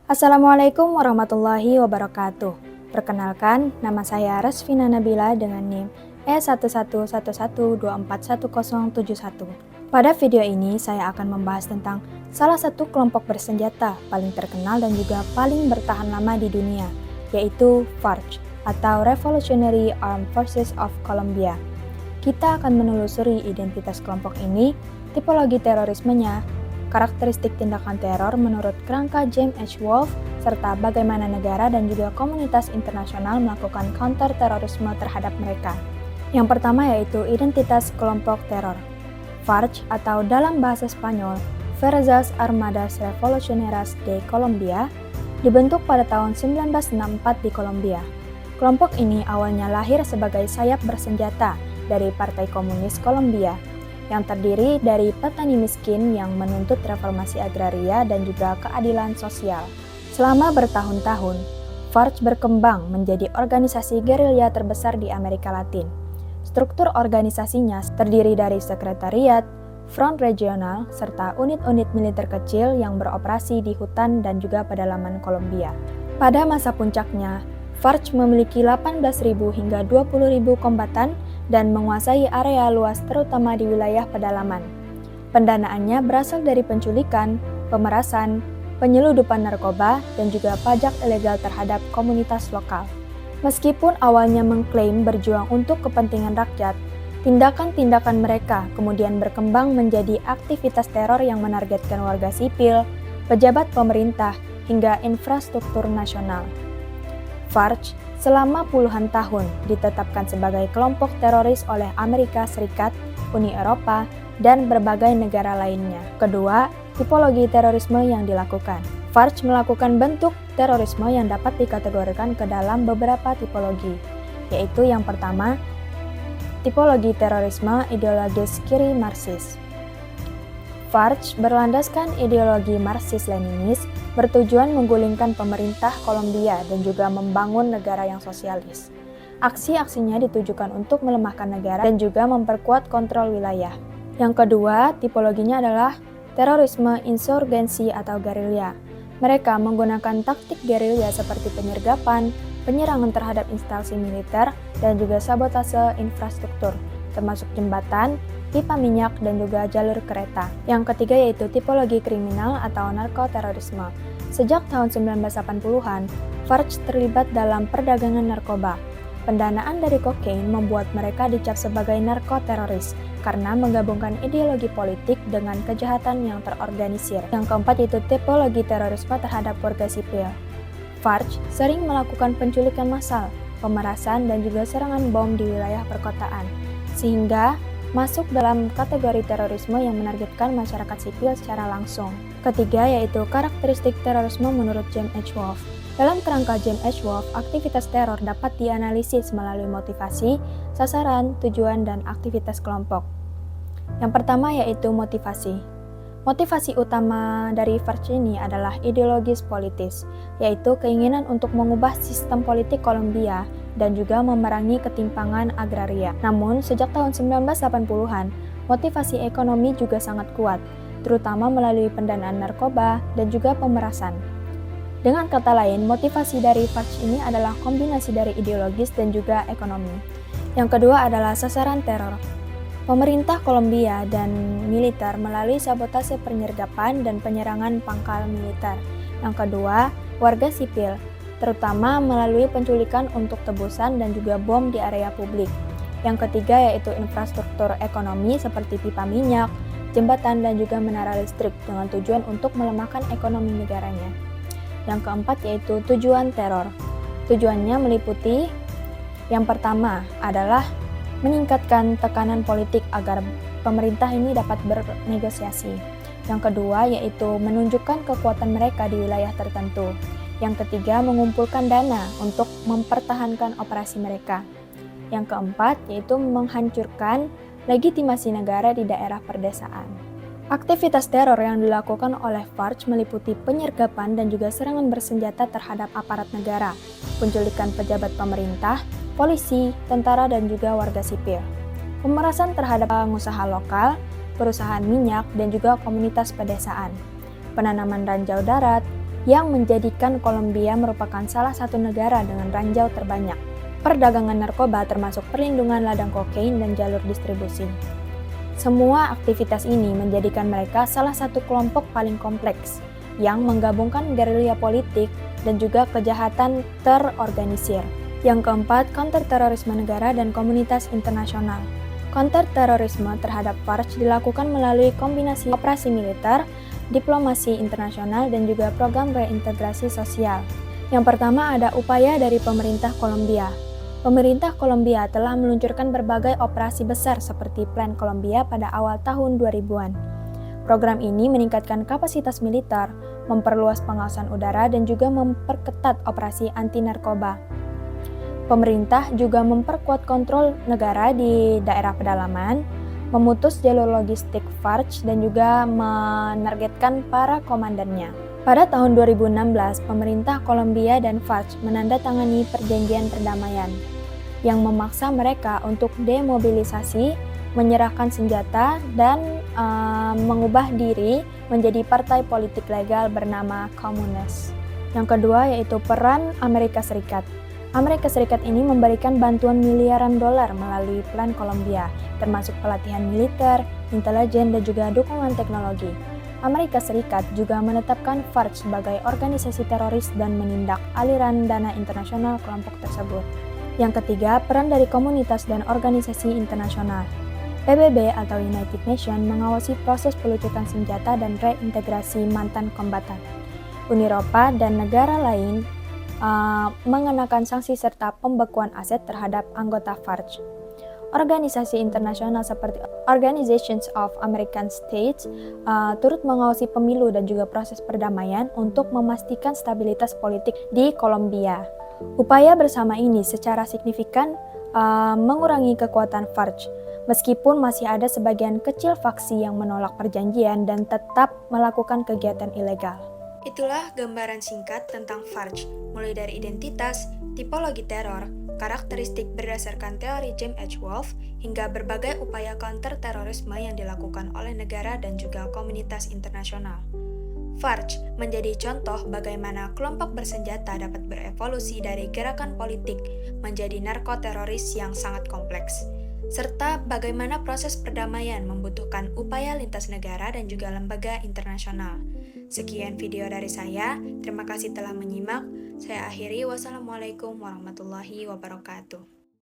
Assalamualaikum warahmatullahi wabarakatuh. Perkenalkan, nama saya Resvina Nabila dengan NIM E1111241071. Pada video ini, saya akan membahas tentang salah satu kelompok bersenjata paling terkenal dan juga paling bertahan lama di dunia, yaitu FARC atau Revolutionary Armed Forces of Colombia. Kita akan menelusuri identitas kelompok ini, tipologi terorismenya, karakteristik tindakan teror menurut kerangka James H. Wolfe, serta bagaimana negara dan juga komunitas internasional melakukan counter-terorisme terhadap mereka. Yang pertama yaitu identitas kelompok teror. FARC atau dalam bahasa Spanyol, Fuerzas Armadas Revolucionarias de Colombia, dibentuk pada tahun 1964 di Kolombia. Kelompok ini awalnya lahir sebagai sayap bersenjata dari Partai Komunis Kolombia, yang terdiri dari petani miskin yang menuntut reformasi agraria dan juga keadilan sosial. Selama bertahun-tahun, FARC berkembang menjadi organisasi gerilya terbesar di Amerika Latin. Struktur organisasinya terdiri dari sekretariat, front regional, serta unit-unit militer kecil yang beroperasi di hutan dan juga pedalaman Kolombia. Pada masa puncaknya, FARC memiliki 18.000 hingga 20.000 kombatan dan menguasai area luas terutama di wilayah pedalaman. Pendanaannya berasal dari penculikan, pemerasan, penyeludupan narkoba, dan juga pajak ilegal terhadap komunitas lokal. Meskipun awalnya mengklaim berjuang untuk kepentingan rakyat, tindakan-tindakan mereka kemudian berkembang menjadi aktivitas teror yang menargetkan warga sipil, pejabat pemerintah, hingga infrastruktur nasional. FARC selama puluhan tahun ditetapkan sebagai kelompok teroris oleh Amerika Serikat, Uni Eropa, dan berbagai negara lainnya. Kedua, tipologi terorisme yang dilakukan. FARC melakukan bentuk terorisme yang dapat dikategorikan ke dalam beberapa tipologi, yaitu yang pertama, tipologi terorisme ideologis kiri Marxis. FARC berlandaskan ideologi Marxis-Leninis bertujuan menggulingkan pemerintah Kolombia dan juga membangun negara yang sosialis. Aksi-aksinya ditujukan untuk melemahkan negara dan juga memperkuat kontrol wilayah. Yang kedua, tipologinya adalah terorisme insurgensi atau gerilya. Mereka menggunakan taktik gerilya seperti penyergapan, penyerangan terhadap instalasi militer, dan juga sabotase infrastruktur, termasuk jembatan, pipa minyak, dan juga jalur kereta. Yang ketiga yaitu tipologi kriminal atau narkoterorisme. Sejak tahun 1980-an, FARC terlibat dalam perdagangan narkoba. Pendanaan dari kokain membuat mereka dicap sebagai narkoteroris karena menggabungkan ideologi politik dengan kejahatan yang terorganisir. Yang keempat yaitu tipologi terorisme terhadap warga sipil. FARC sering melakukan penculikan massal, pemerasan, dan juga serangan bom di wilayah perkotaan, sehingga masuk dalam kategori terorisme yang menargetkan masyarakat sipil secara langsung. Ketiga yaitu karakteristik terorisme menurut James H. Wolfe. Dalam kerangka James H. Wolfe, aktivitas teror dapat dianalisis melalui motivasi, sasaran, tujuan, dan aktivitas kelompok. Yang pertama yaitu motivasi. Motivasi utama dari FARC ini adalah ideologis politis, yaitu keinginan untuk mengubah sistem politik Kolombia dan juga memerangi ketimpangan agraria. Namun, sejak tahun 1980-an, motivasi ekonomi juga sangat kuat, terutama melalui pendanaan narkoba dan juga pemerasan. Dengan kata lain, motivasi dari FARC ini adalah kombinasi dari ideologis dan juga ekonomi. Yang kedua adalah sasaran teror. Pemerintah Kolombia dan militer melalui sabotase penyergapan dan penyerangan pangkal militer. Yang kedua, warga sipil, terutama melalui penculikan untuk tebusan dan juga bom di area publik. Yang ketiga yaitu infrastruktur ekonomi seperti pipa minyak, jembatan, dan juga menara listrik dengan tujuan untuk melemahkan ekonomi negaranya. Yang keempat yaitu tujuan teror. Tujuannya meliputi yang pertama adalah meningkatkan tekanan politik agar pemerintah ini dapat bernegosiasi. Yang kedua yaitu menunjukkan kekuatan mereka di wilayah tertentu. Yang ketiga mengumpulkan dana untuk mempertahankan operasi mereka. Yang keempat yaitu menghancurkan legitimasi negara di daerah perdesaan. Aktivitas teror yang dilakukan oleh FARC meliputi penyergapan dan juga serangan bersenjata terhadap aparat negara, penculikan pejabat pemerintah, polisi, tentara, dan juga warga sipil. Pemerasan terhadap pengusaha lokal, perusahaan minyak, dan juga komunitas pedesaan. Penanaman ranjau darat, yang menjadikan Kolombia merupakan salah satu negara dengan ranjau terbanyak. Perdagangan narkoba termasuk perlindungan ladang kokain dan jalur distribusi. Semua aktivitas ini menjadikan mereka salah satu kelompok paling kompleks yang menggabungkan gerilya politik dan juga kejahatan terorganisir. Yang keempat, kontrterorisme negara dan komunitas internasional. Kontrterorisme terhadap FARC dilakukan melalui kombinasi operasi militer, diplomasi internasional, dan juga program reintegrasi sosial. Yang pertama ada upaya dari pemerintah Kolombia. Pemerintah Kolombia telah meluncurkan berbagai operasi besar seperti Plan Kolombia pada awal tahun 2000-an. Program ini meningkatkan kapasitas militer, memperluas pengawasan udara, dan juga memperketat operasi anti-narkoba. Pemerintah juga memperkuat kontrol negara di daerah pedalaman, memutus jalur logistik FARC, dan juga menargetkan para komandannya. Pada tahun 2016, pemerintah Kolombia dan FARC menandatangani perjanjian perdamaian yang memaksa mereka untuk demobilisasi, menyerahkan senjata, dan mengubah diri menjadi partai politik legal bernama Komunes. Yang kedua yaitu peran Amerika Serikat. Amerika Serikat ini memberikan bantuan miliaran dolar melalui Plan Kolombia, termasuk pelatihan militer, intelijen, dan juga dukungan teknologi. Amerika Serikat juga menetapkan FARC sebagai organisasi teroris dan menindak aliran dana internasional kelompok tersebut. Yang ketiga, peran dari komunitas dan organisasi internasional. PBB atau United Nations mengawasi proses pelucutan senjata dan reintegrasi mantan kombatan. Uni Eropa dan negara lain mengenakan sanksi serta pembekuan aset terhadap anggota FARC. Organisasi internasional seperti Organizations of American States turut mengawasi pemilu dan juga proses perdamaian untuk memastikan stabilitas politik di Kolombia. Upaya bersama ini secara signifikan mengurangi kekuatan FARC, meskipun masih ada sebagian kecil faksi yang menolak perjanjian dan tetap melakukan kegiatan ilegal. Itulah gambaran singkat tentang FARC, mulai dari identitas, tipologi teror, karakteristik berdasarkan teori James H. Wolfe, hingga berbagai upaya counter-terorisme yang dilakukan oleh negara dan juga komunitas internasional. FARC menjadi contoh bagaimana kelompok bersenjata dapat berevolusi dari gerakan politik menjadi narkoteroris yang sangat kompleks, serta bagaimana proses perdamaian membutuhkan upaya lintas negara dan juga lembaga internasional. Sekian video dari saya, terima kasih telah menyimak. Saya akhiri, wassalamualaikum warahmatullahi wabarakatuh.